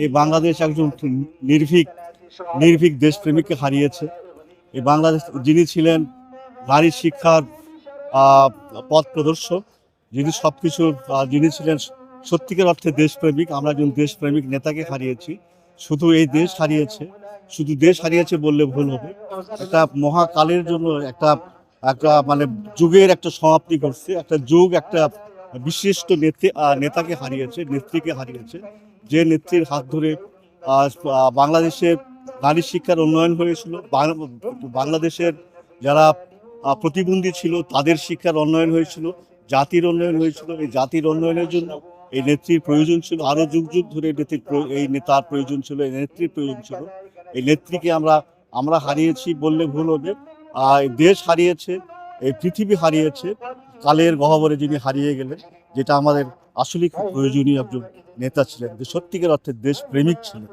এই বাংলাদেশ একজন নির্ভীক নির্ভীক দেশপ্রেমিককে হারিয়েছে। এই বাংলাদেশ যিনি ছিলেন নারী শিক্ষার আহ, পথ প্রদর্শক, যিনি সবকিছু যিনি ছিলেন সত্যিকার অর্থে দেশপ্রেমিক। আমরা একজন দেশপ্রেমিক নেতাকে হারিয়েছি। শুধু এই দেশ হারিয়েছে, শুধু দেশ হারিয়েছে বললে ভুল হবে। একটা মহাকালের জন্য একটা একটা মানে যুগের একটা সমাপ্তি ঘটছে। একটা যুগ একটা বিশিষ্ট নেতাকে হারিয়েছে, নেত্রীকে হারিয়েছে। যে নেত্রীর হাত ধরে বাংলাদেশের নারী শিক্ষার উন্নয়ন হয়েছিল, বাংলাদেশের যারা প্রতিবন্ধী ছিল তাদের শিক্ষার উন্নয়ন হয়েছিল, জাতির উন্নয়ন হয়েছিল। এই জাতির উন্নয়নের জন্য এই নেত্রীর প্রয়োজন ছিল। আরো যুগ যুগ ধরে এই নেতার প্রয়োজন ছিল, এই নেত্রীর প্রয়োজন ছিল। এই নেত্রীকে আমরা আমরা হারিয়েছি বললে ভুল হবে। দেশ হারিয়েছে, এই পৃথিবী হারিয়েছে কালের গহ্বরে যিনি হারিয়ে গেলেন। যেটা আমাদের আসলে খুব প্রয়োজনীয় একজন নেতা ছিলেন, যে সত্যিকার অর্থে দেশ প্রেমিক ছিলেন।